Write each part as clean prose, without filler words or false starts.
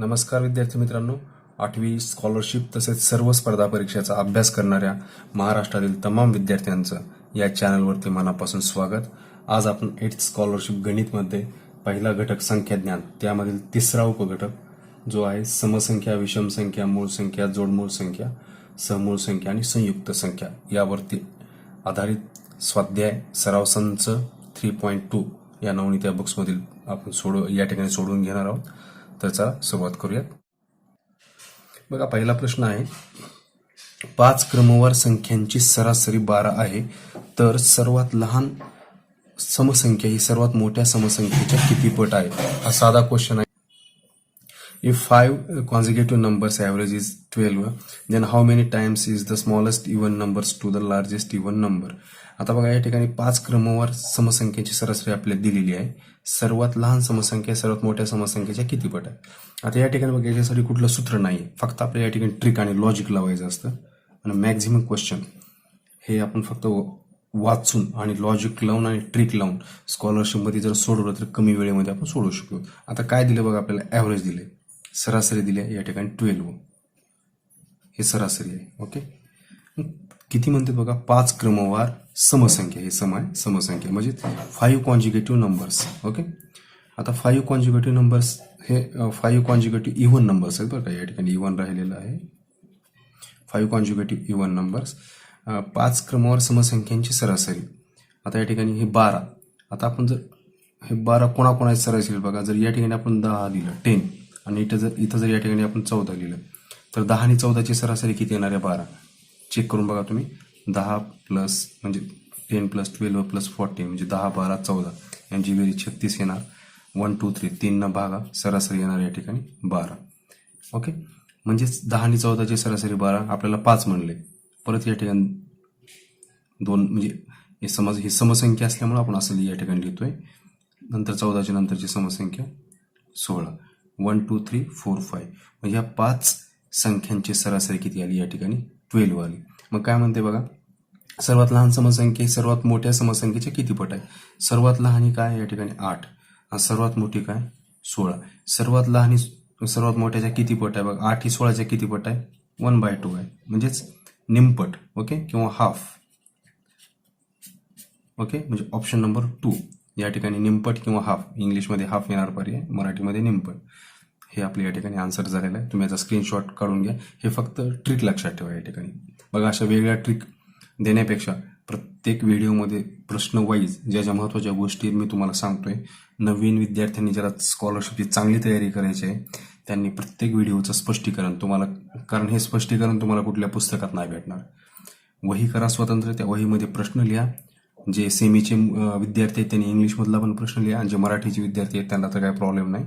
नमस्कार विद्यार्थी मित्रांनो, 8वी स्कॉलरशिप तसेच सर्व स्पर्धा परीक्षेचा अभ्यास करणाऱ्या महाराष्ट्रातील तमाम विद्यार्थ्यांचं या चॅनलवरती मनापासून स्वागत। आज आपण 8th स्कॉलरशिप गणितमध्ये पहिला घटक संख्याज्ञान, त्यामधील तिसरा उपघटक जो आहे समसंख्या, विषम संख्या, मूळ संख्या, जोडमूळ संख्या, समूळ संख्या आणि संयुक्त संख्या यावरती आधारित स्वाध्याय सराव संच 3.2 या नवनीत बुक्समधील आपण या ठिकाणी सोडून घेणार आहोत। तर चला सुरुवात करूयात। बघा, पहिला प्रश्न आहे, 5 क्रमवार संख्यांची सरासरी 12 आहे, तर सर्वात लहान समसंख्या ही सर्वात मोठ्या समसंख्येच्या किती पट आहे? हा साधा क्वेश्चन आहे। If 5 consecutive numbers average is 12, then how many times is the smallest even numbers to the largest even number? आता बघा, या ठिकाणी 5 क्रमवार समसंख्येची सरासरी आपल्याला दिलेली आहे। सर्वात लहान समसंख्या सर्वात मोठ्या समसंख्येच्या किती पट आहे? आता या ठिकाणी बघा, याच्यासाठी कुठलं सूत्र नाही, फक्त आपल्याला या ठिकाणी ट्रिक आणि लॉजिक लावायचं असतं। आणि मॅक्झिमम क्वेश्चन हे आपण फक्त वाचून आणि लॉजिक लावून आणि ट्रिक लावून स्कॉलरशिपमध्ये जर सोडवलं तर कमी वेळेमध्ये आपण सोडवू शकतो। आता काय दिलं बघा, आपल्याला ॲव्हरेज दिले, सरासरी दिली आहे या ठिकाणी 12, हे सरासरी आहे। ओके, किती म्हणते बघा, 5 क्रमवार समसंख्या, हे सम आहे समसंख्या म्हणजे 5 कॉन्जिक्युटिव्ह नंबर्स। ओके, आता 5 कॉन्जिक्युटिव्ह नंबर्स हे 5 कॉन्जिक्युटिव्ह इव्हन नंबर्स आहेत बरं का, या ठिकाणी इव्हन राहिलेलं आहे। 5 कॉन्जिक्युटिव्ह इव्हन नंबर्स, 5 क्रमवार समसंख्यांची सरासरी। आता या ठिकाणी हे 12, आता आपण जर हे 12 कोणाकोणाची सरासरी बघा, जर या ठिकाणी आपण 10 दिलं 10 आणि इथं जर या ठिकाणी आपण 14 लिहिलं तर 10 आणि 14ची सरासरी किती येणार आहे? 12। चेक करून बघा तुम्ही, 10 प्लस म्हणजे 10 प्लस 12 प्लस 40 म्हणजे 10, 12, 14 यांची बेरीज 36 येणार। 1 2 3 3 न भागा, सरासरी येणार या ठिकाणी 12। ओके, म्हणजेच 10 आणि 14ची सरासरी 12, आपल्याला 5 म्हणले, परत या ठिकाणी 2 म्हणजे हे समसंख्या असल्यामुळे आपण असं या ठिकाणी लिहितोय। नंतर 14च्या नंतरची समसंख्या 16, 1 2 3 4 5 म्हणजे ह्या 5 संख्यांची सरासरी किती आली? या ठिकाणी 12 आली। मग काय म्हणते बघा, सर्वात लहान समसंख्या सर्वात मोठ्या समसंख्येच्या किती पट आहे? सर्वात लहान काय या ठिकाणी 8 आणि सर्वात मोठी काय 16। सर्वात लहान सर्वात मोठ्याच्या किती पट आहे बघा, 8 ही 16च्या किती पट आहे? 1/2 आहे, म्हणजेच निमपट। ओके, किंवा हाफ। ओके, म्हणजे ऑप्शन नंबर 2 या ठिकाणी निमपट किंवा हाफ, इंग्लिशमध्ये हाफ येणार पर्याय, मराठीमध्ये निमपट, हे आपल्या या ठिकाणी आन्सर झालेलं आहे। तुम्ही याचा स्क्रीनशॉट काढून घ्या, हे फक्त ट्रिक लक्षात ठेवा। या ठिकाणी बघा, अशा वेगळ्या ट्रिक देण्यापेक्षा प्रत्येक व्हिडिओमध्ये प्रश्न वाईज ज्या ज्या महत्त्वाच्या गोष्टी मी तुम्हाला सांगतोय, नवीन विद्यार्थ्यांनी ज्याला स्कॉलरशिपची चांगली तयारी करायची आहे त्यांनी प्रत्येक व्हिडिओचं स्पष्टीकरण तुम्हाला, कारण हे स्पष्टीकरण तुम्हाला कुठल्या पुस्तकात नाही भेटणार। वही करा स्वतंत्र, त्या वहीमध्ये प्रश्न लिहा। जे सेमीचे विद्यार्थी आहेत त्यांनी इंग्लिशमधला पण प्रश्न लिहा, आणि जे मराठीचे विद्यार्थी आहेत त्यांना तर काही प्रॉब्लेम नाही,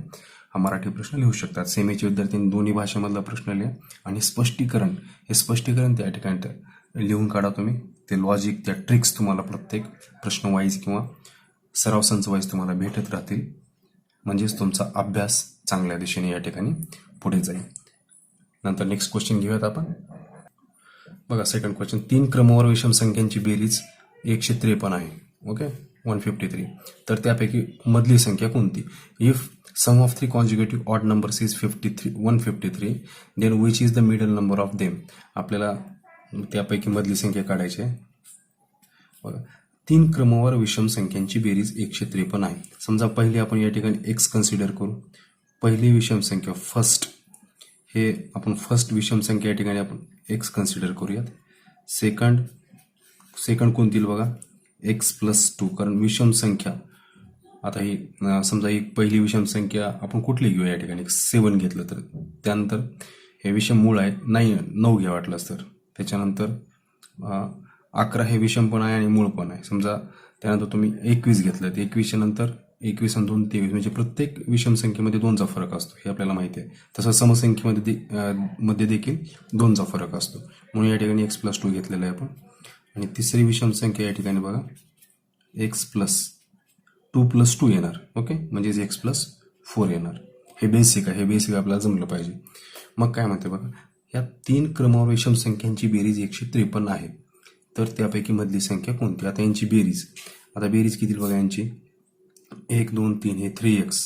हा मराठी प्रश्न लिहू शकतात। सेमीचे विद्यार्थ्यांनी दोन्ही भाषेमधला प्रश्न लिहा आणि स्पष्टीकरण त्या ठिकाणी लिहून काढा तुम्ही। ते लॉजिक, त्या ट्रिक्स तुम्हाला प्रत्येक प्रश्न वाईज किंवा सराव संच वाईज तुम्हाला भेटत राहतील, म्हणजेच तुमचा अभ्यास चांगल्या दिशेने या ठिकाणी पुढे जाईल। नंतर नेक्स्ट क्वेश्चन घेऊयात आपण। बघा, सेकंड क्वेश्चन, 3 क्रमवार विषम संख्यांची बेरीज 153 आहे। ओके, 153, तर त्यापैकी मधली संख्या कोणती? If sum of 3 consecutive odd numbers is 153, then which is the middle number of them? आपल्याला त्यापैकी मधली संख्या काढायची आहे। बघा, 3 क्रमवार विषम संख्यांची बेरीज 153 आहे। समजा पहिली आपण या ठिकाणी x कन्सिडर करू, पहिली विषम संख्या फर्स्ट, हे आपण फर्स्ट विषम संख्या या ठिकाणी आपण x कन्सिडर करूयात। सेकंड कोणती बघा, x + 2, कारण विषम संख्या, आता ही समजा ही पहिली विषम संख्या आपण कुठली घेऊ, या ठिकाणी 7 घेतलं तर, त्यानंतर हे विषम मूळ आहे 9 घ्या वाटलंच तर, त्याच्यानंतर 11 हे विषम पण आहे आणि मूळ पण आहे। समजा त्यानंतर तुम्ही 21 घेतलं तर 21च्या नंतर 21 आणि 2 23, म्हणजे प्रत्येक विषम संख्येमध्ये 2चा फरक असतो, हे आपल्याला माहिती आहे। तसं समसंख्येमध्ये देखील 2चा फरक असतो, म्हणून या ठिकाणी x + 2 घेतलेलं आहे आपण। आणि तिसरी विषम संख्या या ठिकाणी बघा, x + 2 + 2 येणार। ओके, म्हणजेच x + 4 येणार। हे बेसिक आहे, हे बेसिक आपल्याला जमलं पाहिजे। मग काय म्हणते बघा, या 3 क्रमवार विषम संख्यांची बेरीज 153 आहे, तर त्यापैकी मधली संख्या कोणती? आता यांची बेरीज, आता बेरीज किती बघा यांची, 1 2 3 हे 3x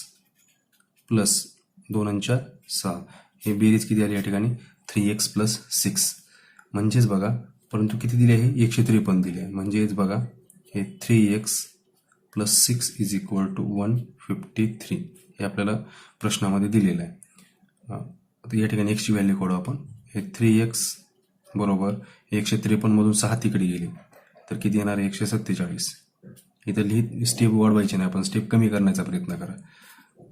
प्लस 2 आणि 4 6. हे बेरीज किती आली या ठिकाणी 3x + 6. म्हणजेच बघा, परंतु किती दिले आहे 153 दिले आहे. म्हणजेच बघा हे 3x + 6 = 153 हे आपल्याला प्रश्नामध्ये दिलेलं आहे. आता या ठिकाणी x ची व्हॅल्यू काढू आपण. हे 3x बरोबर 153 मधून 6 तिकडे गेले तर किती येणार आहे 147. इथं स्टेप वाढवायची नाही, आपण स्टेप कमी करण्याचा प्रयत्न करा.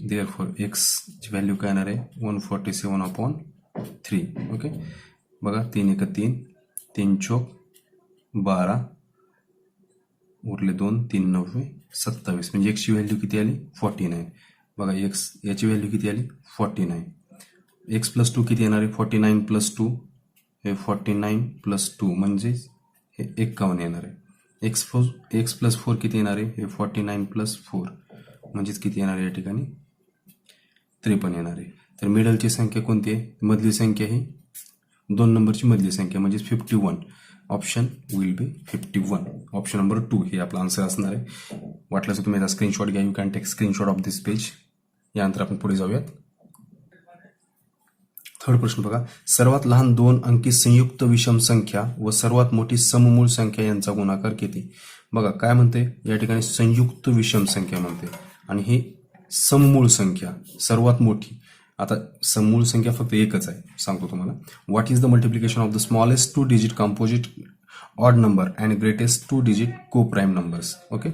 देअरफॉर x ची व्हॅल्यू काय येणार आहे 147/3. ओके, बघा 3 × 3, 3 × 4 12, उरले 2, 3 × 9 27. म्हणजे x ची व्हॅल्यू किती आली 49. बघा x याची व्हॅल्यू किती आली 49. x + 2 किती येणार आहे 49 + 2 हे 49 + 2 म्हणजे हे 51 येणार आहे. x + 4 किती येणार आहे हे 49 + 4 म्हणजेच किती येणार आहे या ठिकाणी 53 येणार आहे. तर मिडलची संख्या कोणती आहे, मधली संख्या ही 2 नंबरची मधली संख्या म्हणजेच 51. Option will be 51. Option number 2 हे आपला आन्सर असणार आहे. वाटलं तर तुम्ही याचा स्क्रीनशॉट घ्या. You can take screenshot of this page. यानंतर आपण पुढे जाऊयात. थर्ड प्रश्न बघा, सर्वात लहान 2 अंकी संयुक्त विषम संख्या व सर्वात मोठी सममूळ संख्या यांचा गुणाकार किती. बघा काय म्हणते या ठिकाणी संयुक्त विषम संख्या म्हणते आणि ही सममूळ संख्या सर्वात मोठी. आता सममूळ संख्या फक्त एकच आहे, सांगतो तुम्हाला. What is the multiplication of the smallest 2 digit composite odd number and greatest 2 digit को प्राईम नंबर्स. ओके,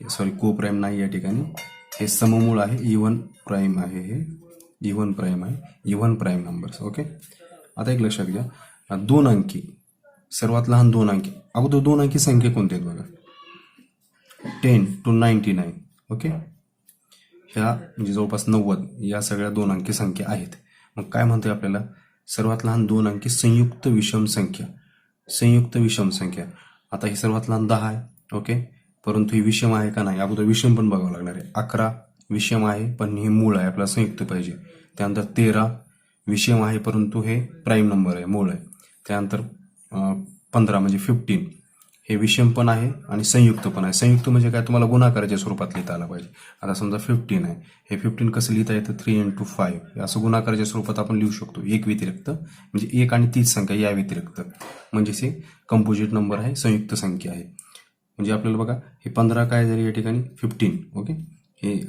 सॉरी को प्राईम नाही या ठिकाणी, हे सममूळ आहे, इव्हन प्राईम आहे, हे इव्हन प्राईम आहे, इव्हन प्राईम नंबर्स. ओके, आता एक लक्षात घ्या, 2 अंकी सर्वात लहान 2 अंकी, अगोदर 2 अंकी संख्या कोणत्या आहेत बघा 10 to 99. ओके, ह्या म्हणजे जवळपास 90 या सगळ्या 2 अंकी संख्या आहेत. मग काय म्हणतोय आपल्याला सर्वात लहान 2 अंकी संयुक्त विषम संख्या. संयुक्त विषम संख्या, आता ही सर्वात लहान 10 आहे. ओके, परंतु ही विषम आहे का नाही, अगोदर विषम पण बघावं लागणार आहे. 11 विषम आहे पण हे मूळ आहे, आपल्याला संयुक्त पाहिजे. त्यानंतर 13 विषम आहे परंतु हे प्राईम नंबर आहे, मूळ आहे. त्यानंतर 15 म्हणजे 15 हे विषम पण आहे आणि संयुक्त पण आहे. संयुक्त म्हणजे काय, तुम्हाला गुणाकाराच्या स्वरूपात लिहिता आला पाहिजे. आता समजा 15 आहे, हे 15 कसं लिहिता येतं 3 × 5 असं गुणाकाराच्या स्वरूपात आपण लिहू शकतो. एक व्यतिरिक्त म्हणजे एक आणि तीच संख्या या व्यतिरिक्त, म्हणजे हे कंपोजिट नंबर आहे, संयुक्त संख्या आहे. म्हणजे आपल्याला बघा हे 15 काय झाली या ठिकाणी 15. ओके, हे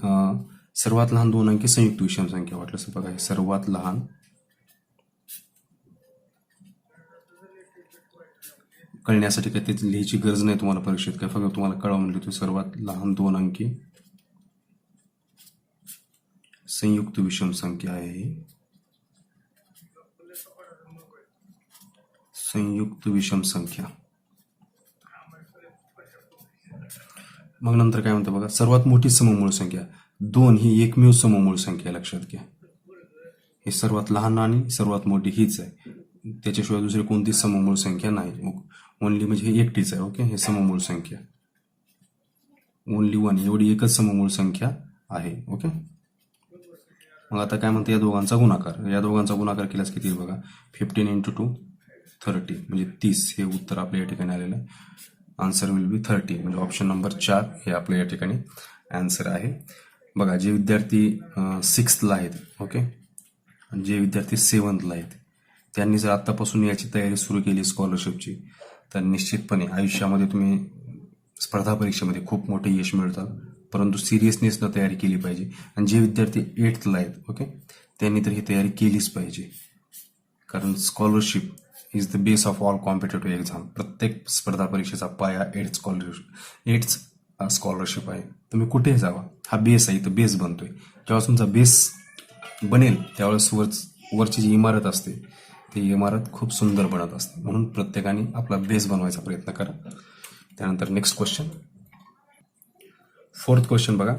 सर्वात लहान 2 अंकी संयुक्त विषम संख्या. वाटलं बघा हे सर्वात लहान कळण्यासाठी काही त्याची लिहायची गरज नाही तुम्हाला परीक्षेत, काय फक्त तुम्हाला कळवून लिहितो. सर्वात लहान 2 अंकी संयुक्त विषम संख्या आहे, संयुक्त विषम संख्या. मग नंतर काय म्हणतं बघा, सर्वात मोठी सममूळ संख्या 2 ही एकमेव सममूळ संख्या, लक्षात घ्या. हे सर्वात लहान आणि सर्वात मोठी हीच आहे, त्याच्याशिवाय दुसरी कोणती सममूळ संख्या नाही. ओनली म्हणजे हे एकटीच आहे. ओके, हे सममूळ संख्या ओनली 1, एवढी एकच सममूळ संख्या आहे. ओके, मग आता काय म्हणते या दोघांचा गुणाकार. या दोघांचा गुणाकार केल्यास किती बघा 15 × 2 30 म्हणजे 30 हे उत्तर आपल्या या ठिकाणी आलेलं आहे. Answer will be 30. म्हणजे ऑप्शन नंबर 4 हे आपल्या या ठिकाणी आन्सर आहे. बघा जे विद्यार्थी 6th ला आहेत, ओके, आणि जे विद्यार्थी 7th ला आहेत, त्यांनी जर आतापासून याची तयारी सुरू केली स्कॉलरशिपची तर निश्चितपणे आयुष्यामध्ये तुम्ही स्पर्धा परीक्षेमध्ये खूप मोठे यश मिळतात. परंतु सिरियसनेसनं तयारी केली पाहिजे. आणि जे विद्यार्थी 8th ला आहेत, ओके, त्यांनी तर ही तयारी केलीच पाहिजे. कारण scholarship is the base of all competitive exam. प्रत्येक स्पर्धा परीक्षेचा पाया 8th स्कॉलरशिप आहे. तुम्ही कुठे जावा, हा बेस आहे, इथं बेस बनतोय. जेव्हा तुमचा बेस बनेल त्यावेळेस वरची जी इमारत असते ती इमारत खूप सुंदर बनत असते. म्हणून प्रत्येकाने आपला बेस बनवायचा प्रयत्न करा. त्यानंतर नेक्स्ट क्वेश्चन, 4th क्वेश्चन बघा,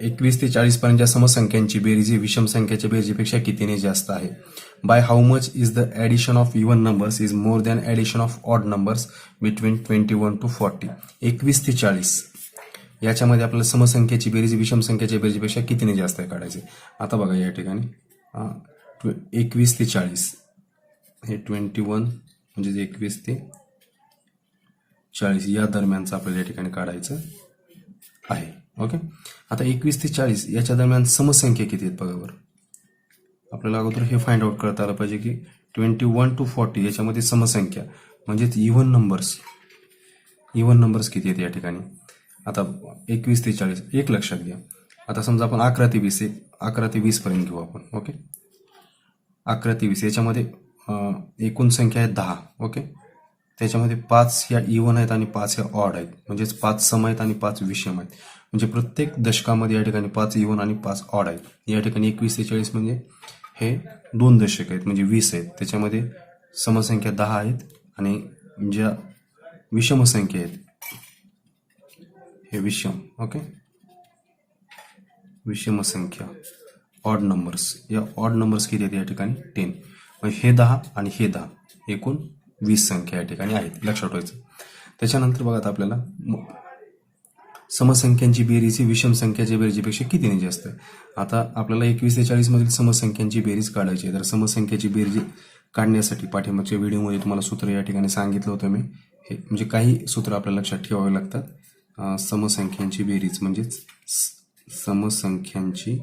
21 ते 40 पर्यंतच्या समसंख्यांची बेरीज ही विषम संख्याच्या बेरजेपेक्षा कितीने जास्त आहे. By how much is the addition of even numbers is more than addition of odd numbers between 21 to 40. 21 ते 40 याच्यामध्ये आपल्याला समसंख्याची बेरीज विषम संख्याच्या बेरजेपेक्षा कितीने जास्त आहे काढायचे. आता बघा या ठिकाणी 21 ते 40 हे 21 म्हणजे 21 ते 40 या दरम्यानचं आपल्याला या ठिकाणी काढायचं आहे. ओके, आता 21 ते 40 याच्या दरम्यान समसंख्या किती आहेत बघा बरं. आपल्याला अगोदर हे फाइंड आउट करता आलं पाहिजे की 21 to 40 याच्यामध्ये समसंख्या म्हणजेच इव्हन नंबर्स किती आहेत या ठिकाणी. आता 21 ते 40 एक लक्षात घ्या. आता समजा आपण 11 ते 20 पर्यंत घेऊ आपण. ओके, 11 ते 20 याच्यामध्ये एकूण संख्या आहे 10. ओके, त्याच्यामध्ये 5 या इव्हन आहेत आणि 5 या ऑड आहेत, म्हणजेच 5 सम आहेत आणि 5 विषम आहेत. म्हणजे प्रत्येक दशकामध्ये या ठिकाणी 5 इव्हन आणि 5 ऑड आहेत. या ठिकाणी 21 ते 40 म्हणजे हे 2 दशक आहेत, म्हणजे 20 आहेत. त्याच्यामध्ये समसंख्या 10 आहेत आणि ज्या विषम संख्या आहेत हे विषम. ओके, विषम संख्या ऑड नंबर्स, या ऑड नंबर्स किती आहेत या ठिकाणी 10. म्हणजे हे 10 आणि हे 10 एकूण 20 संख्या या ठिकाणी आहेत, लक्षात ठेवायचं. त्याच्यानंतर बघा आता आपल्याला समसंख्यांची बेरीज ही विषम संख्याच्या बेरजेपेक्षा कितीने जास्त आहे. आता आपल्याला 21 ते 40 मधील समसंख्यांची बेरीज काढायची आहे. तर समसंख्याची बेरीज काढण्यासाठी पाठीमागच्या व्हिडिओमध्ये तुम्हाला सूत्र या ठिकाणी सांगितलं होतं मी. हे म्हणजे काही सूत्र आपल्याला लक्षात ठेवावे लागतात. समसंख्यांची बेरीज म्हणजेच समसंख्यांची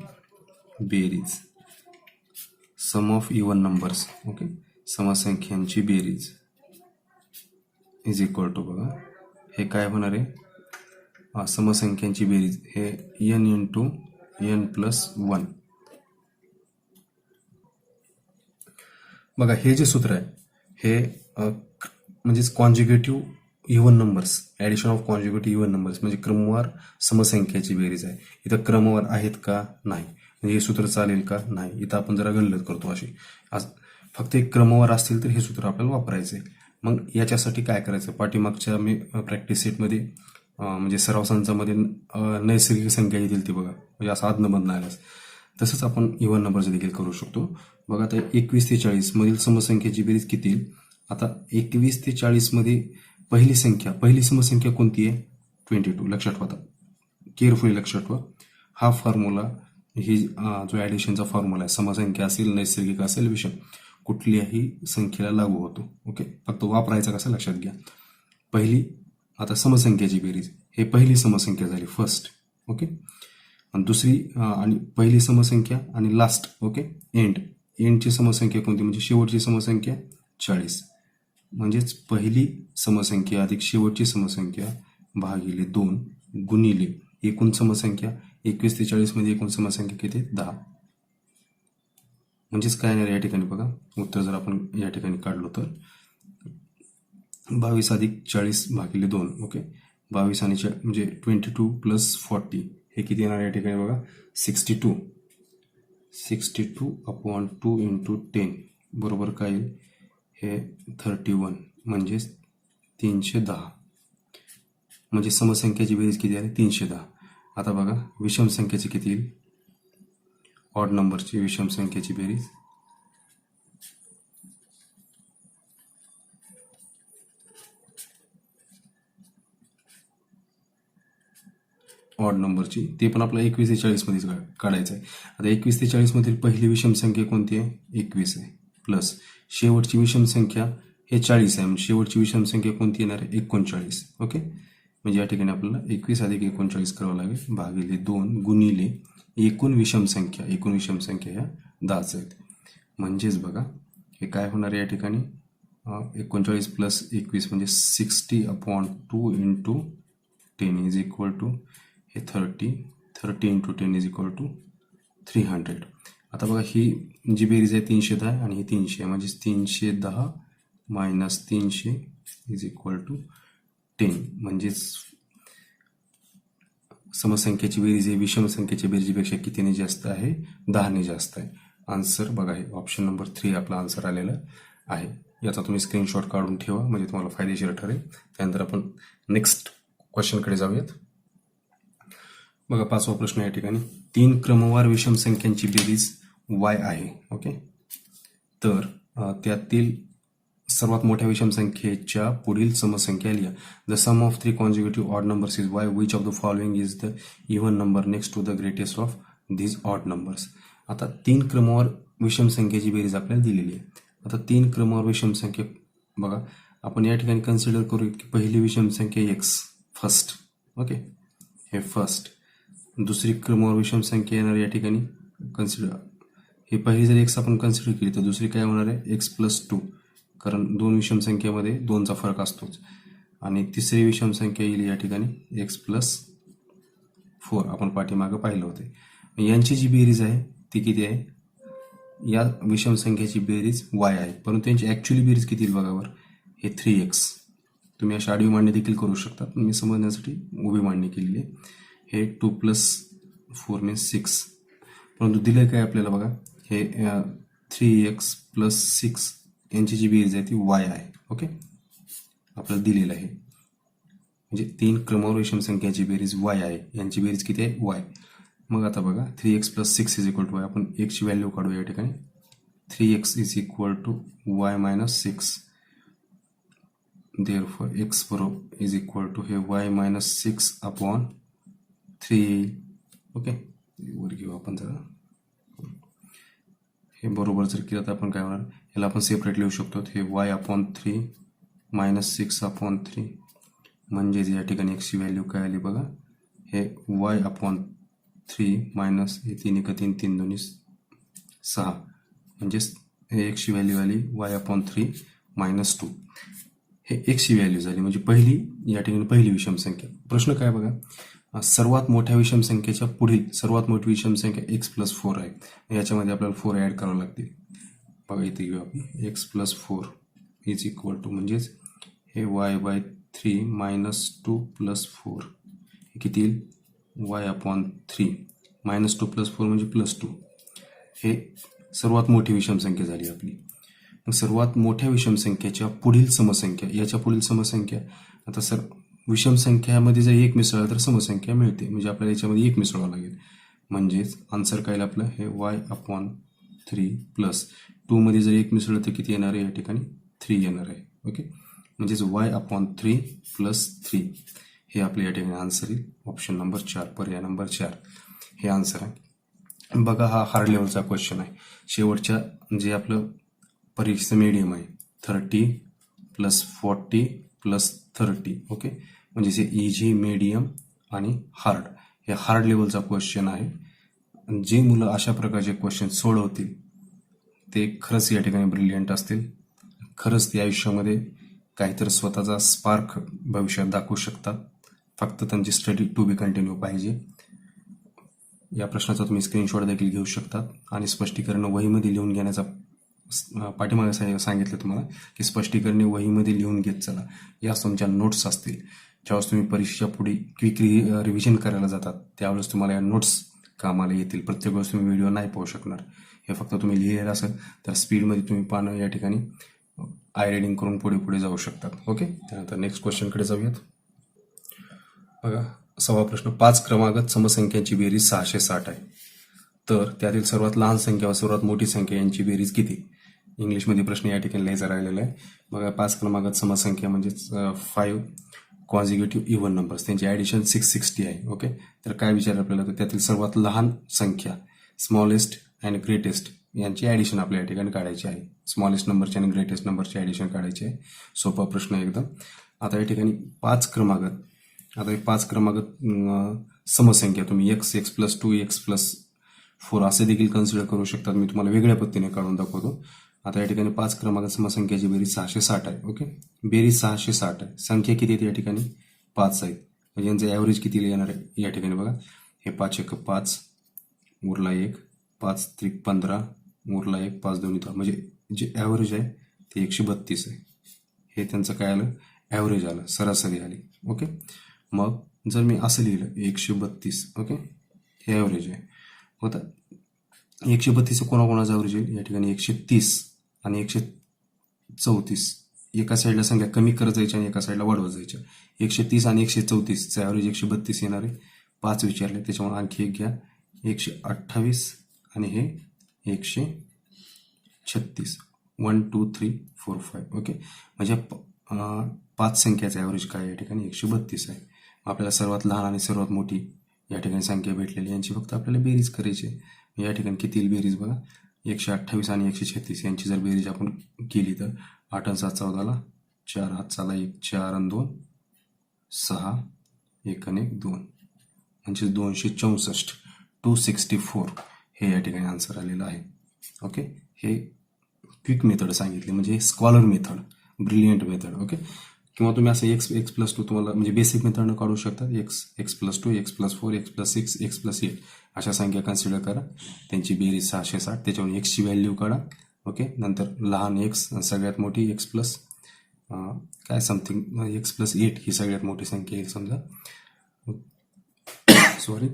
बेरीज, सम ऑफ इव्हन नंबर्स. ओके, समसंख्यांची बेरीज इज इक्वल टू, बघा हे काय होणार आहे, समसंख्यांची बेरीज हे n इंटू n प्लस 1. बघा हे जे सूत्र आहे हे म्हणजेच conjugative even numbers, addition of conjugative even numbers म्हणजे क्रमवार समसंख्याची बेरीज आहे. इथं क्रमवार आहेत का नाही, म्हणजे हे सूत्र चालेल का नाही. इथं आपण जरा गल्लत करतो अशी. फक्त एक क्रमवार असतील तर हे सूत्र आपल्याला वापरायचं आहे. मग याच्यासाठी काय करायचं, पाठीमागच्या मी प्रॅक्टिस सेटमध्ये म्हणजे सराव संचामध्ये नैसर्गिक संख्या येतील ती बघा, म्हणजे असं आदनमधनं आल्यास तसंच आपण इव्हन नंबर्स देखील करू शकतो. बघा आता 21 ते 40 मधील समसंख्येची बेरीज किती येईल. आता 21 ते 40 मध्ये पहिली समसंख्या कोणती आहे, 22. लक्षात ठेवा, केअरफुली लक्षात ठेवा. हा फॉर्म्युला ही जो ॲडिशनचा फॉर्म्युला आहे, समसंख्या असेल, नैसर्गिक असेल, विषम, कुठल्याही संख्येला लागू होतो. ओके, फक्त वापरायचा कसं लक्षात घ्या. पहिली आता समसंख्याची बेरीज, हे पहिली समसंख्या झाली फर्स्ट. ओके, आणि दुसरी आणि पहिली समसंख्या आणि लास्ट. ओके, एंडची समसंख्या कोणती, म्हणजे शेवटची समसंख्या 40. म्हणजेच पहिली समसंख्या अधिक शेवटची समसंख्या भागिले 2 गुणिले एकूण समसंख्या. 21 ते 40 मध्ये एकूण समसंख्या किती, 10. म्हणजेच काय येणार या ठिकाणी बघा, उत्तर जर आपण या ठिकाणी काढलो तर 22 अधिक 40 भागिले 2. ओके, 22 आणि म्हणजे 22 प्लस 40 हे किती येणार या ठिकाणी बघा, 62 अपॉन 2 इंटू 10 बरोबर काय येईल, हे 31 म्हणजेच 310. म्हणजे समसंख्याची बेरीज किती आहे, 310. आता बघा विषम संख्येची किती येईल, ऑड नंबरची विषम संख्येची बेरीज, ऑड नंबरची, ते पण आपल्याला 21 ते 40 मध्येच काढायचं आहे. आता 21 ते 40 मधील पहिली विषम संख्या कोणती आहे, 21 आहे, प्लस शेवटची विषम संख्या हे 40 आहे, म्हणजे शेवटची विषम संख्या कोणती येणार आहे, 39. ओके, म्हणजे या ठिकाणी आपल्याला 21 अधिक 39 करावं लागेल भागिले 2 गुणिले एकूण विषम संख्या ह्या 10 आहेत. म्हणजेच बघा हे काय होणार आहे या ठिकाणी, 39 प्लस 21 म्हणजे 60 upon 2 into 10 is equal to हे 30 इंटू 10 इज इक्वल टू 300. आता बघा ही जी बेरीज आहे 310 आणि ही 300 आहे, म्हणजेच 310 मायनस 300 इज इक्वल टू 10. म्हणजेच समसंख्येची बेरीज ही विषम संख्येच्या बेरीजपेक्षा कितीने जास्त आहे, 10 ने जास्त आहे. आन्सर बघा हे ऑप्शन नंबर 3 आपला आन्सर आलेला आहे. याचा तुम्ही स्क्रीनशॉट काढून ठेवा, म्हणजे तुम्हाला फायदेशीर ठरेल. त्यानंतर आपण नेक्स्ट क्वेश्चनकडे जाऊयात. बघा 5वा प्रश्न या ठिकाणी, 3 क्रमवार विषम संख्यांची बेरीज y आहे. ओके, तर त्यातील सर्वात मोठ्या विषम संख्येच्या पुढील समसंख्या लिहा. The sum of 3 conjugative odd numbers is y. Which of the following is the even number next to the greatest of these odd numbers. आता 3 क्रमवार विषम संख्येची बेरीज आपल्याला दिलेली आहे. आता 3 क्रमवार विषम संख्या बघा आपण या ठिकाणी कन्सिडर करू की पहिली विषम संख्या x फर्स्ट. ओके, हे फर्स्ट. दुसरी क्रमवार विषम संख्या येणार या ठिकाणी कन्सिडर हे पहिली जर एक्स आपण कन्सिडर केली तर दुसरी काय होणार आहे एक्स प्लस 2, कारण दोन विषम संख्येमध्ये 2चा फरक असतोच. आणि तिसरी विषम संख्या येईल या ठिकाणी एक्स प्लस 4, आपण पाठीमागं पाहिलं होते. यांची जी बेरीज आहे ती किती आहे, या विषम संख्येची बेरीज वाय आहे, परंतु त्यांची ॲक्च्युअली बेरीज किती येईल बघा बरं, हे 3x. तुम्ही अशी आडवी मांडणी देखील करू शकता, पण मी समजण्यासाठी उभी मांडणी केलेली आहे. हे 2 + 4 मीन्स 6, परंतु दिलं काय आपल्याला बघा, हे 3x + 6 यांची जी बेरीज आहे ती वाय आहे. ओके, आपल्याला दिलेलं आहे म्हणजे 3 क्रमवार विषम संख्याची बेरीज वाय आहे, यांची बेरीज किती आहे वाय. मग आता बघा 3x + 6 = y, आपण x ची व्हॅल्यू काढू या ठिकाणी. 3x = y - 6, therefore x = हे y - 6/3 येईल. ओके, वर घेऊ आपण जरा, हे बरोबर जर केलं तर आपण काय होणार, याला आपण सेपरेट लिहू शकतो. हे y/3 - 6/3 म्हणजेच या ठिकाणी x ची व्हॅल्यू काय आली बघा, हे y/3 मायनस हे 3 × 3 3 2 6, म्हणजेच हे x ची व्हॅल्यू आली y/3 - 2. हे x ची व्हॅल्यू झाली, म्हणजे पहिली या ठिकाणी पहिली विषम संख्या. प्रश्न काय बघा, सर्वात मोठ्या विषम संख्येच्या पुढील सर्वात मोठी विषम संख्या x + 4 आहे. याच्यामध्ये आपल्याला 4 ॲड करावं लागतील. बघा इथे घेऊ आपण x + 4 = म्हणजेच हे y/3 - 2 + 4 हे किती येईल y/3 -2 + 4 म्हणजे +2. हे सर्वात मोठी विषम संख्या झाली आपली. मग सर्वात मोठ्या विषम संख्येच्या पुढील समसंख्या, याच्या पुढील समसंख्या, आता सर विषम संख्यामध्ये जर 1 मिसळला तर समसंख्या मिळते, म्हणजे आपल्याला याच्यामध्ये 1 मिसळावं लागेल. म्हणजेच आन्सर काय आपलं हे y/3 + 2 मध्ये जर 1 मिसळलं तर किती येणार आहे, या ठिकाणी 3 येणार आहे. ओके, म्हणजेच y/3 + 3 हे आपल्या या ठिकाणी आन्सर येईल. ऑप्शन नंबर 4, पर्याय नंबर 4 हे आन्सर आहे. बघा हा हार्ड लेवलचा क्वेश्चन आहे. शेवटच्या जे आपलं परीक्षेचं मीडियम आहे 30 + 40 + 30. ओके, म्हणजे हे इझी, मीडियम आणि हार्ड, हे हार्ड लेवलचा क्वेश्चन आहे. जे मुलं अशा प्रकारचे क्वेश्चन सोडवतील ते खरंच या ठिकाणी ब्रिलियंट असतील. खरंच ते आयुष्यामध्ये काहीतरी स्वतःचा स्पार्क भविष्यात दाखवू शकतात. फक्त त्यांची स्टडी टू बी कंटिन्यू पाहिजे. या प्रश्नाचा तुम्ही स्क्रीनशॉट देखील घेऊ शकता आणि स्पष्टीकरण वहीमध्ये लिहून घेण्याचा पाठीमागे सांगितलं तुम्हाला की स्पष्टीकरणे वहीमध्ये लिहून घेत चला. या तुमच्या नोट्स असतील. ज्यावेळेस तुम्ही परीक्षेच्या पुढे क्विक रिव्हिजन करायला जातात त्यावेळेस तुम्हाला या नोट्स कामाला येतील. प्रत्येक वेळेस तुम्ही व्हिडिओ नाही पाहू शकणार. हे फक्त तुम्ही लिहिलेलं असेल तर स्पीडमध्ये तुम्ही पानं या ठिकाणी आय रीडिंग करून पुढे पुढे जाऊ शकतात. ओके, त्यानंतर नेक्स्ट क्वेश्चनकडे जाऊयात. बघा 6वा प्रश्न, 5 क्रमागत समसंख्यांची बेरीज 660 आहे. तर त्यातील सर्वात लहान संख्या व सर्वात मोठी संख्या यांची बेरीज किती. इंग्लिशमध्ये प्रश्न या ठिकाणी लिहायचा राहिलेला आहे. बघा 5 क्रमागत समसंख्या म्हणजेच 5 कॉन्झिक्युटिव्ह इव्हन नंबर्स, त्यांची ॲडिशन 660 आहे. ओके, तर काय विचार आपल्याला, तर त्यातील सर्वात लहान संख्या स्मॉलेस्ट अँड ग्रेटेस्ट यांची ॲडिशन आपल्या या ठिकाणी काढायची आहे. स्मॉलेस्ट नंबरची आणि ग्रेटेस्ट नंबरची ॲडिशन काढायची आहे. सोपा प्रश्न एकदम. आता या ठिकाणी 5 क्रमागत, आता 5 क्रमागत समसंख्या तुम्ही x + 2 x + 4 असे देखील कन्सिडर करू शकतात. मी तुम्हाला वेगळ्या पद्धतीने काढून दाखवतो. आता या ठिकाणी 5 क्रमागत समसंख्याची बेरीज 660 आहे. ओके, बेरीज 660 आहे. संख्या किती आहेत या ठिकाणी 5 आहेत. म्हणजे यांचं ॲव्हरेज किती येणार आहे या ठिकाणी बघा, हे 5 × 5 उरला 1, 5 × 3 = 15 उरला 1, 5 × 2 = 10, म्हणजे जे ॲव्हरेज आहे ते 132 आहे. हे त्यांचं काय आलं, ॲव्हरेज आलं, सरासरी आली. ओके, मग जर मी असं लिहिलं 132, ओके, हे ॲव्हरेज आहे. होता 132 कोणाकोणाचं ॲव्हरेज येईल या ठिकाणी 130 आणि 134. एका साईडला संख्या कमी करत जायच्या आणि एका साईडला वाढवत जायच्या. 130 आणि 134चं ॲव्हरेज 132 येणार आहे. 5 विचारले त्याच्यामुळे आणखी एक घ्या, 128 आणि हे 136. 1 2 3 4 5. ओके, म्हणजे 5 संख्याचं ॲव्हरेज काय या ठिकाणी 132 आहे. आपल्याला सर्वात लहान आणि सर्वात मोठी या ठिकाणी संख्या भेटलेली, यांची फक्त आपल्याला बेरीज करायची आहे. या ठिकाणी किती बेरीज बघा, 128 आणि 136 यांची जर बेरीज आपण केली तर 8 × 7 = 14, 4 हात चाला 1, 4 आणि 2 6, 1 आणि 1 2, म्हणजे 264. 264 हे या ठिकाणी आन्सर आलेलं आहे. ओके, हे क्विक मेथड सांगितली, म्हणजे scholar method, brilliant method. Okay, किंवा तुम्ही असं x+2 तुम्हाला म्हणजे बेसिक मेथडनं काढू शकता. x+2, x+4, x+6, x+8 अशा संख्या कन्सिडर करा, त्यांची बेरीज 660, त्याच्यावर एक्सची व्हॅल्यू काढा. ओके, नंतर लहान एक्स, सगळ्यात मोठी एक्स प्लस काय समथिंग x+8 ही सगळ्यात मोठी संख्या आहे समजा, सॉरी.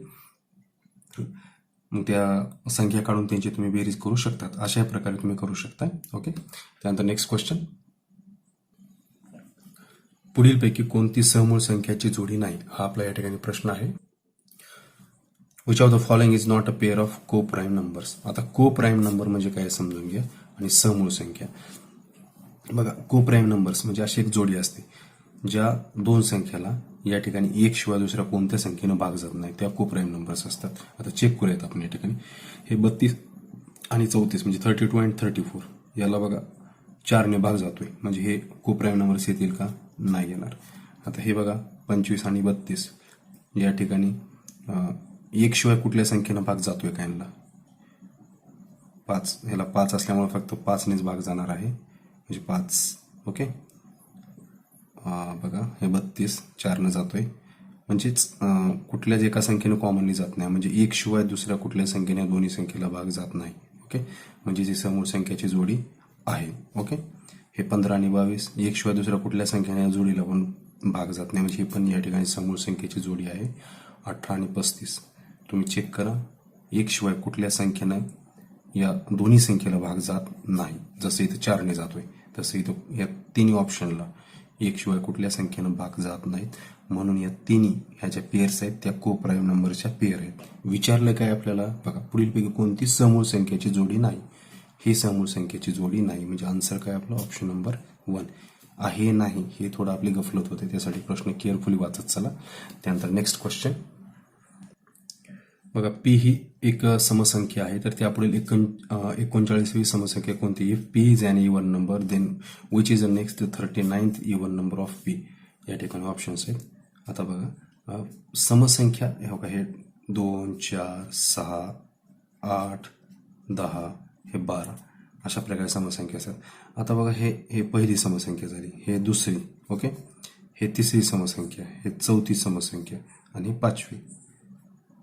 मग त्या संख्या काढून त्यांची तुम्ही बेरीज करू शकतात. अशा प्रकारे तुम्ही करू शकता. ओके, त्यानंतर नेक्स्ट क्वेश्चन, पुढीलपैकी कोणती सहमूळ संख्याची जोडी नाही, हा आपला या ठिकाणी प्रश्न आहे. Which of the following is not a pair of को प्राईम नंबर्स. आता को प्राईम नंबर म्हणजे काय समजून घ्या, आणि सहमूळ संख्या. बघा, को प्राईम नंबर्स म्हणजे अशी एक जोडी असते ज्या दोन संख्याला या ठिकाणी एक शिवाय दुसऱ्या कोणत्या संख्येनं भाग जात नाही, त्या को प्राईम नंबर्स असतात. आता चेक करूयात आपण या ठिकाणी. हे 32 आणि 34 म्हणजे 32 आणि 34, याला बघा 4ने भाग जातोय, म्हणजे हे को प्राईम नंबर्स येतील का, नाही येणार. आता हे बघा 25 आणि 32 या ठिकाणी एक शिवाय कुठल्या संख्येनं भाग जातोय का, यांना 5, ह्याला 5 असल्यामुळे फक्त 5नेच भाग जाणार आहे, म्हणजे 5. ओके, बघा हे 32 4ने जातोय, म्हणजेच कुठल्याच एका संख्येनं कॉमनली जात नाही, म्हणजे एक शिवाय दुसऱ्या कुठल्या संख्येने दोन्ही संख्येला भाग जात नाही. ओके, म्हणजे जी समूळ संख्याची जोडी आहे. ओके, हे 15 आणि 22 एक शिवाय दुसऱ्या कुठल्या संख्येने जोडीला पण भाग जात नाही, म्हणजे ही पण या ठिकाणी समूळ संख्येची जोडी आहे. 18 आणि 35 तुम्ही चेक करा, एक शिवाय कुठल्या संख्येनं या दोन्ही संख्येला भाग जात नाही. जसं इथं 4ने जातोय, तसं इथं या तिन्ही ऑप्शनला एक शिवाय कुठल्या संख्येनं भाग जात नाहीत, म्हणून या तिन्ही ह्या ज्या पेअर्स आहेत त्या को प्राईम नंबरच्या पेअर आहेत. विचारलं काय आपल्याला, बघा, पुढीलपैकी कोणती समूळ संख्येची जोडी नाही, ही समूळ संख्येची जोडी नाही, म्हणजे आन्सर काय आपलं ऑप्शन नंबर 1 आहे. नाही, हे थोडं आपली गफलत होते, त्यासाठी प्रश्न केअरफुली वाचत चला. त्यानंतर नेक्स्ट क्वेश्चन बघा, पी ही एक समसंख्या आहे, तर त्यापुढील 39वी समसंख्या कोणती. If P is an even number then which is the next 39th even number of P. या ठिकाणी ऑप्शन्स आहेत. आता बघा, समसंख्या हे 2, 4, 6, 8, 10, हे 12 अशा प्रकारे समसंख्या असतात. आता बघा, हे पहिली समसंख्या झाली, हे दुसरी, ओके, हे तिसरी समसंख्या, हे चौथी समसंख्या आणि पाचवी.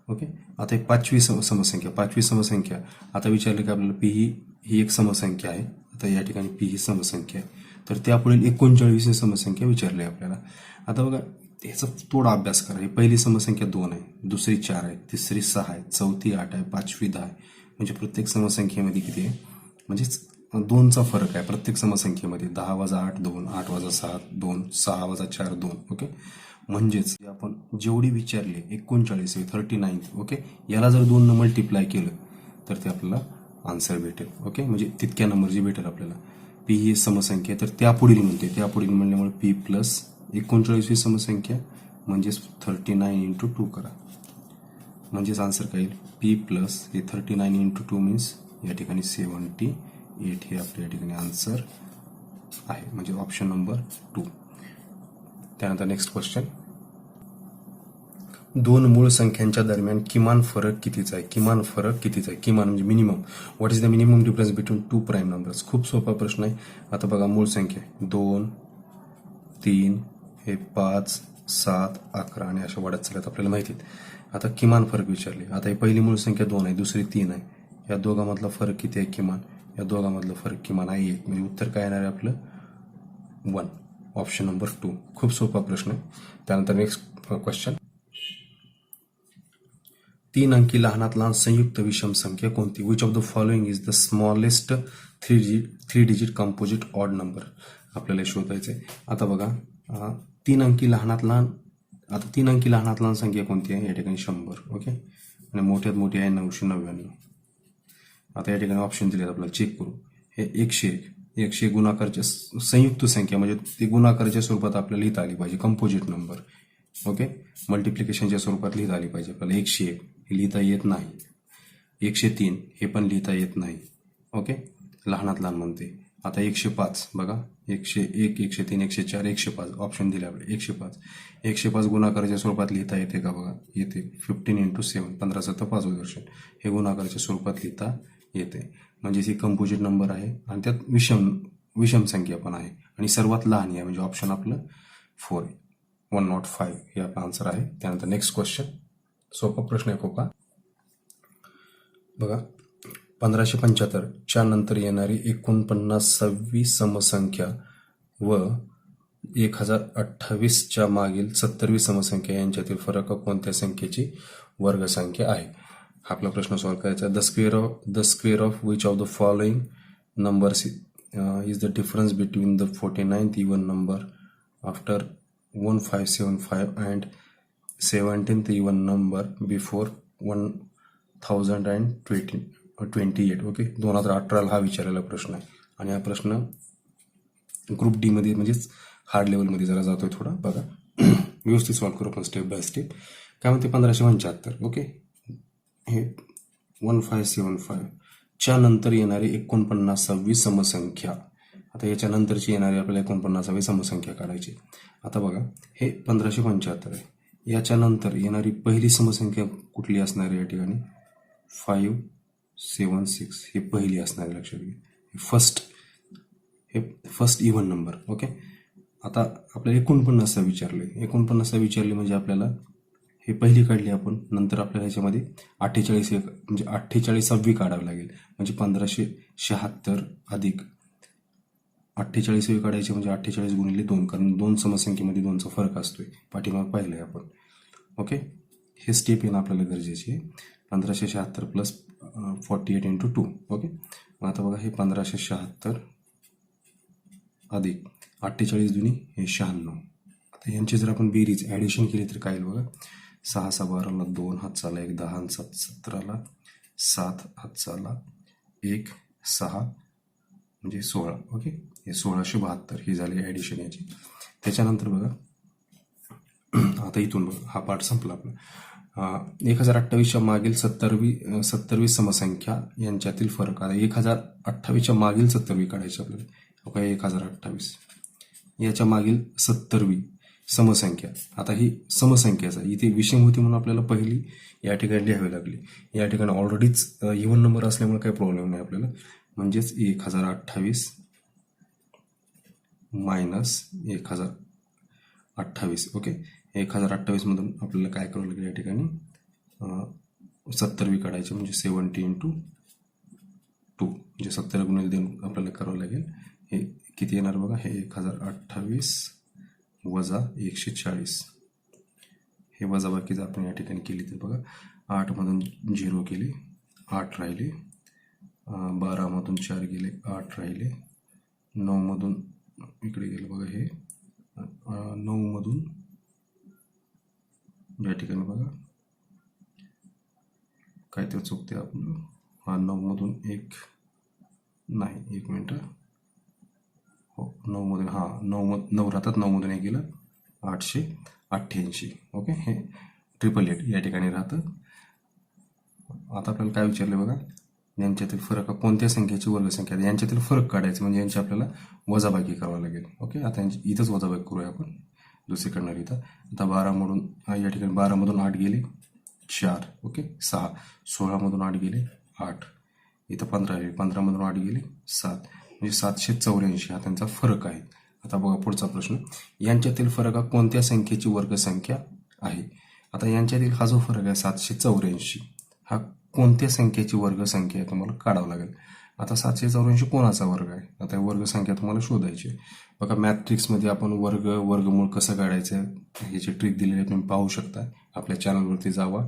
ओके, आता ही पाचवी समसंख्या आता विचारलं की आपल्याला पी ही एक समसंख्या आहे. आता या ठिकाणी पी ही समसंख्या आहे, तर त्यापुढील 39वी समसंख्या विचारली आपल्याला. आता बघा, याचा थोडा अभ्यास करा. ही पहिली समसंख्या 2 आहे, दुसरी 4 आहे, तिसरी 6 आहे, चौथी 8 आहे, पाचवी 10 आहे, म्हणजे प्रत्येक समसंख्येमध्ये किती आहे, म्हणजेच 2चा फरक आहे प्रत्येक समसंख्येमध्ये. 10 - 8 2, 8 - 7 2, 6 - 4 2. ओके, म्हणजेच आपण जेवढी विचारली 39 39, ओके, याला जर 2 ने मल्टिप्लाय केलं तर ते आपल्याला आन्सर भेटेल. ओके, म्हणजे तितक्या नंबर जी भेटेल आपल्याला. पी ही समसंख्या, तर त्यापुढील म्हणल्यामुळे पी प्लस 39वी समसंख्या म्हणजेच 39 × 2 करा, म्हणजेच आन्सर काय येईल, पी प्लस हे 39 × 2 मीन्स या ठिकाणी 78 हे आपल्या या ठिकाणी आन्सर आहे, म्हणजे ऑप्शन नंबर 2. त्यानंतर नेक्स्ट क्वेश्चन, दोन मूळ संख्यांच्या दरम्यान किमान फरक कितीचा आहे. किमान म्हणजे minimum. What is the minimum difference between 2 prime numbers. खूप सोपा प्रश्न आहे. आता बघा, मूळ संख्या 2, 3, हे 5, 7, 11 आणि अशा वाढत चालत आपल्याला माहिती आहे. आता किमान फरक विचारले. आता ही पहिली मूळ संख्या 2 आहे, दुसरी 3 आहे, या दोघांमधला फरक किती आहे किमान, या दोघांमधला फरक किमान आहे 1, म्हणजे उत्तर काय येणार आहे आपलं 1, ऑप्शन नंबर 2. खूप सोपा प्रश्न आहे. त्यानंतर नेक्स्ट क्वेश्चन, 3 अंकी लहानात लहान संयुक्त विषम संख्या कोणती. Which of the following is the smallest 3 digit composite odd number. आपल्याला शोधायचं आहे. आता बघा, 3 अंकी लहानात लहान संख्या कोणती आहे, या ठिकाणी 100. ओके, आणि मोठ्यात मोठी आहे 999. आता या ठिकाणी ऑप्शन दिले आपल्याला, चेक करू. हे 101 गुणाकारच्या संयुक्त संख्या, म्हणजे ती गुणाकाराच्या स्वरूपात आपल्याला लिहिता आली पाहिजे, कंपोजिट नंबर. ओके, मल्टिप्लिकेशनच्या स्वरूपात लिहिता आली पाहिजे आपल्याला. 101 हे लिहिता येत नाही, 103 हे पण लिहिता येत नाही. ओके, लहानात लहान म्हणते. आता 105 बघा, 101 103 104 105 ऑप्शन दिले आपले. 105 गुणाकाराच्या स्वरूपात लिहिता येते का, बघा येते. 15 × 7 15 × 7 5 वर्ष हे गुणाकाराच्या स्वरूपात लिहिता येते. म्हणजेच ही कंपोजिट नंबर आहे आणि त्यात विषम संख्या पण आहे आणि सर्वात लहान आहे म्हणजे ऑप्शन आपलं 4 105 हे आपलं आन्सर आहे. त्यानंतर नेक्स्ट क्वेश्चन, सोपा प्रश्न आहे खोका बघा. 1575 च्या नंतर येणारी 49वी समसंख्या व 1028 च्या मागील 70वी समसंख्या यांच्यातील फरक कोणत्या संख्येची वर्गसंख्या आहे. हा आपला प्रश्न सॉल्व्ह करायचा. The square of which of the following numbers is the difference between the 49th even number after 1575 and 17th even number before 1028. Okay, 2018 हा विचारलेला प्रश्न आहे आणि हा प्रश्न ग्रुप डी मध्ये म्हणजेच हार्ड लेवलमध्ये जरा जातोय थोडा. बघा व्यवस्थित सॉल्व्ह करू आपण स्टेप बाय स्टेप. काय म्हणते 1575. ओके, हे 1575 च्या नंतर येणारी 49वी समसंख्या. आता याच्या नंतरची येणारी आपल्याला 49वी समसंख्या काढायची. आता बघा हे 1575 आहे, याच्या नंतर येणारी पहिली समसंख्या कुठली असणार आहे या ठिकाणी 576 ही पहिली असणार आहे, लक्षात घ्या. हे फर्स्ट इव्हन नंबर. ओके, आता आपल्याला 49 विचारले. 49 विचारले म्हणजे आपल्याला हे पहिली काढली आपण, नंतर आपल्याला ह्याच्यामध्ये 48 म्हणजे 48वी काढावी लागेल. म्हणजे 1576 अधिक 48वी काढायची म्हणजे 48 गुणिले 2, कारण 2 समसंख्येमध्ये 2चा फरक असतोय, पाठीमाग पाहिलंय आपण. ओके, हे स्टेप येणं आपल्याला गरजेची आहे. 1576 प्लस 48 इंटू 2. ओके, मग आता बघा हे 1576 अधिक 48 दुनी हे 96. आता यांची जर आपण बेरीज ॲडिशन केली तर काय येईल बघा. 6 6 12ला 2 हात चाला 1 10 आणि 7 17ला 7 हात चाला 1 6 म्हणजे 16. ओके, हे 1672 ही झाली ॲडिशन याची. त्याच्यानंतर बघा आता इथून बघा हा पार्ट संपला आपला. 1028च्या मागील 70वी समसंख्या यांच्यातील फरक. आता 1028च्या मागील 70वी काढायची आपल्याला. ओके, 1028 याच्या मागील 70वी समसंख्या. आता ही समसंख्याचा इथे विषम होती म्हणून आपल्याला पहिली या ठिकाणी लिहावी लागली. या ठिकाणी ऑलरेडीच इव्हन नंबर असल्यामुळे काही प्रॉब्लेम नाही आपल्याला. म्हणजेच 1028 मायनस 1028. ओके, 1028 मधून आपल्याला काय करावं लागेल या ठिकाणी 70वी काढायची म्हणजे 70 इंटू 2 म्हणजे 70 गुणिले 2 आपल्याला करावं लागेल. हे किती येणार बघा, हे 1028 वजा 140. हे वजा बाकी जर आपण या ठिकाणी केली तर बघा 8 मधून 0 गेले 8 राहिले, 12 मधून 4 गेले 8 राहिले, 9 मधून इकडे गेले बघा हे 9 मधून या ठिकाणी बघा काय ते चुकते आपलं. हा 9 मधून 1 नाही 1 मिनिट. हो 9 मधून 9 राहतात, 9 मधून 1 गेलं 888. ओके, हे 888 या ठिकाणी राहतं. आता आपल्याला काय विचारलं बघा, यांच्यातील फरक कोणत्या संख्येची वर्गसंख्या. यांच्यातील फरक काढायचं म्हणजे यांची आपल्याला वजाबाकी करावं लागेल. ओके, आता इथंच वजाबाकी करूया आपण दुसरीकडनं इथं. आता 12 मधून या ठिकाणी 12 मधून 8 गेले 4. ओके, 6 16 मधून 8 गेले 8, इथं 15 आले, 15 मधून 8 गेले 7 म्हणजे 784 हा त्यांचा फरक आहे. आता बघा पुढचा प्रश्न, यांच्यातील फरक कोणत्या संख्येची वर्गसंख्या आहे. आता यांच्यातील हा जो फरक आहे 784 हा कोणत्या संख्येची वर्गसंख्या आहे तुम्हाला काढावं लागेल. आता 784 कोणाचा वर्ग आहे. आता वर्गसंख्या तुम्हाला शोधायची आहे. बघा मॅट्रिक्समध्ये आपण वर्गमूळ कसं काढायचं ह्याची ट्रिक दिलेली आहे, तुम्ही पाहू शकता. आपल्या चॅनलवरती जावा,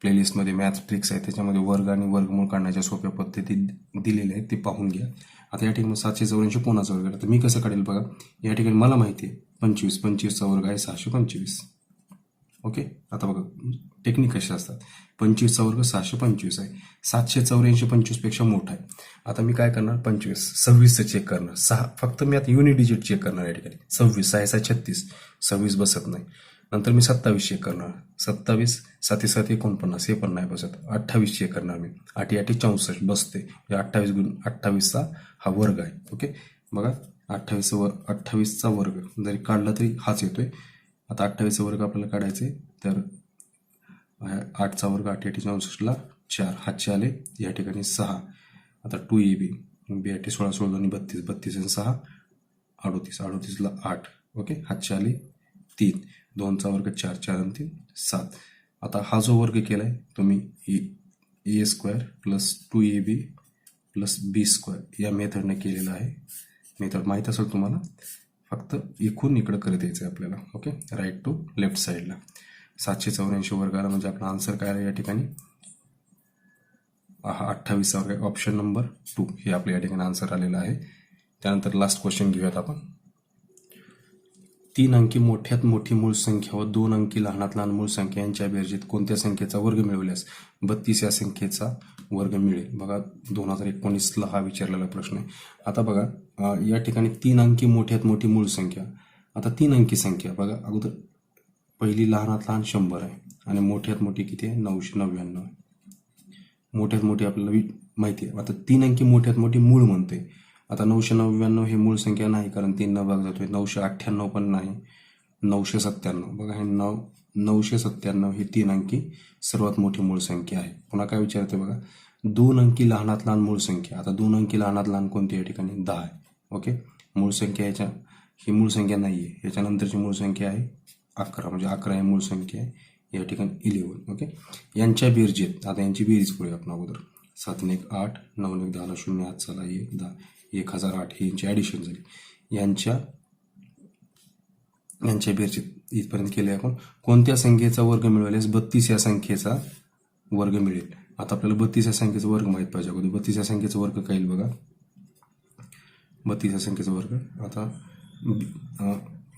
प्लेलिस्टमध्ये मॅथ ट्रिक्स आहे, त्याच्यामध्ये वर्ग आणि वर्गमूळ काढण्याच्या सोप्या पद्धती दिलेल्या आहेत, ते पाहून घ्या. आता या ठिकाणी 784 कोणाचा वर्ग आहे. तर मी कसं काढेल बघा, या ठिकाणी मला माहिती आहे 25चा वर्ग आहे 625. ओके, आता बघा टेक्निक कशी असतात. 25चा वर्ग 625 आहे, 784 25पेक्षा मोठा आहे. आता मी काय करणार 25 26चं चेक करणार. 6 फक्त मी आता युनिट डिजिट चेक करणार या ठिकाणी. 26 6 36 26 बसत नाही. नंतर मी 27 चेक करणार. 27 7 7 49 हे पण नाही बसत. 28 चेक करणार मी. 8 8 64 बसते. 28चा हा वर्ग आहे. ओके, बघा 28चा वर्ग जरी काढला तरी हाच येतोय. आता 28चा वर्ग आपल्याला काढायचे तर 8चा वर्ग 8 8 64ला 4 हातचे आले या ठिकाणी 6 आता 2AB, BIT 16 16 2 32, 32 आणि 6 38, 38ला 8. ओके, हातच्या आले 3, 2चा वर्ग 4, 4 आणि 3 7. आता हा जो वर्ग केलाय तुम्ही ए स्क्वेअर प्लस 2AB प्लस बी स्क्वेअर या मेथडने केलेला आहे. मेथड माहीत असेल तुम्हाला, फक्त इकडून इकडं करत यायचं आहे आपल्याला. ओके, राईट टू लेफ्ट साईडला. 784 वर्ग आला म्हणजे आपला आन्सर काय आला या ठिकाणी, हा 28 वर्ग, ऑप्शन नंबर 2 हे आपल्या या ठिकाणी आन्सर आलेलं आहे. त्यानंतर लास्ट क्वेश्चन घेऊयात आपण. 3 अंकी मोठ्यात मोठी मूळ संख्या व 2 अंकी लहानात लहान मूळ संख्या यांच्या बेरजेत कोणत्या संख्येचा वर्ग मिळवल्यास 32 या संख्येचा वर्ग मिळेल. बघा 2019ला हा विचारलेला प्रश्न आहे. आता बघा या ठिकाणी 3 अंकी मोठ्यात मोठी मूळ संख्या. आता 3 अंकी संख्या बघा, अगोदर पहिली लहानात लहान 100 आहे आणि मोठ्यात मोठी किती आहे 999 आहे. मोठ्यात मोठी आपल्याला माहिती आहे. आता 3 अंकी मोठ्यात मोठी मूळ म्हणते. आता 999 हे मूळ संख्या नाही, कारण 3 न भाग जातोय. 998 पण नाही, 997. बघा हे 997 ही 3 अंकी सर्वात मोठी मूळ संख्या आहे. पुन्हा काय विचारते बघा, 2 अंकी लहानात लहान मूळ संख्या. आता 2 अंकी लहानात लहान कोणती या ठिकाणी 10 आहे. ओके, मूळ संख्या ही मूळ संख्या नाही आहे. याच्यानंतरची मूळ संख्या आहे 11, म्हणजे 11 ही मूळ संख्या आहे या ठिकाणी 11. ओके, यांच्या बेरजेत आता यांची बेरीज करूया आपण अगोदर. 7 1 8, 9 1 10, 0 8 चला 1 10, 1008 ही यांची ॲडिशन झाली. यांच्या बेरजेत इथपर्यंत केले आपण. कोणत्या संख्येचा वर्ग मिळवल्यास 32 या संख्येचा वर्ग मिळेल. आता आपल्याला 32 या संख्येचा वर्ग माहीत पाहिजे. अगोदर 32 या संख्येचा वर्ग काय येईल बघा, 32 या संख्येचा वर्ग. आता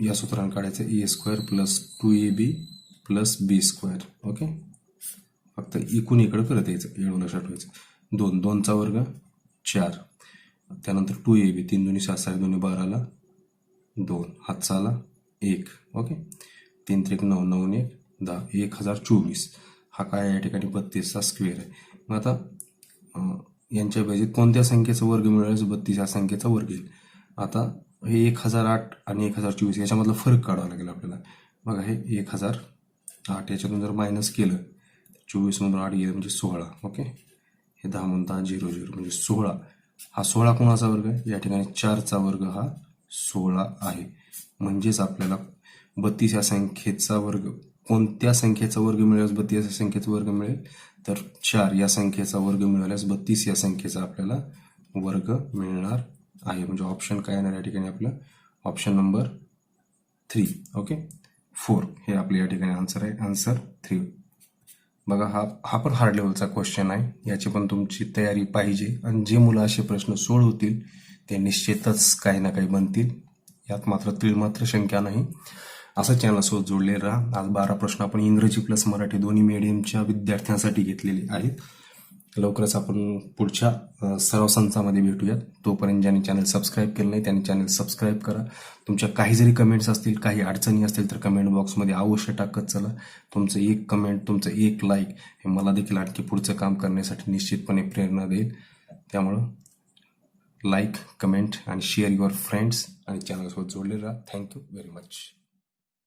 या सूत्राने काढायचं ए स्क्वेअर प्लस 2AB प्लस बी स्क्वेअर. ओके, फक्त इकडून इकडं करत यायचं, एवढं लक्षात ठेवायचं. 2, 2चा वर्ग 4, त्यानंतर 2AB 3 2 7 7 2 12ला 2, हातचा आला 1. ओके, 3 3 9 9 1 10, 1024. हा काय या ठिकाणी 32चा स्क्वेअर आहे. मग आता यांच्या बेरजेत कोणत्या संख्येचा वर्ग मिळाल्यास 32 या संख्येचा वर्ग येईल. आता हे 1008 आणि 1024 याच्यामधला फरक काढावा लागेल आपल्याला. बघा हे 1008 याच्यातून जर मायनस केलं 24 मधून 8 गेलं म्हणजे 16. ओके, हे 10 म्हणता 0 0 म्हणजे 16. हा 16 कोणाचा वर्ग आहे या ठिकाणी 4चा वर्ग हा 16 आहे. म्हणजेच आपल्याला 32 या संख्येचा वर्ग, कोणत्या संख्येचा वर्ग मिळाल्यास 32 या संख्येचा वर्ग मिळेल, तर 4 या संख्येचा वर्ग मिळाल्यास 32 या संख्येचा आपल्याला वर्ग मिळणार आहे. म्हणजे ऑप्शन काय येणार या ठिकाणी आपलं, ऑप्शन नंबर 3. ओके, 4 हे आपल्या या ठिकाणी आन्सर आहे, आन्सर 3. बघा हा पण हार्ड लेवलचा क्वेश्चन आहे. याची पण तुमची तयारी पाहिजे. आणि जे मुलं असे प्रश्न सोडवतील ते निश्चितच काही ना काही बनतील, यात मात्र तीळमात्र शंका नाही. असं चॅनलसोबत जोडले राहा. आज 12 प्रश्न आपण इंग्रजी प्लस मराठी दोन्ही मीडियमच्या विद्यार्थ्यांसाठी घेतलेले आहेत. लवकरच आपण पुढच्या सराव संचामध्ये भेटूयात. तोपर्यंत ज्यांनी चॅनल सबस्क्राईब केलं नाही त्यांनी चॅनल सबस्क्राईब करा. तुमच्या काही जरी कमेंट्स असतील, काही अडचणी असतील तर कमेंट बॉक्समध्ये अवश्य टाकत चला. तुमचं एक कमेंट, तुमचं एक लाईक हे मला देखील आणखी पुढचं काम करण्यासाठी निश्चितपणे प्रेरणा देईल. त्यामुळं लाईक, कमेंट आणि शेअर युअर फ्रेंड्स आणि चॅनलसोबत जोडले राहा. Thank you very much.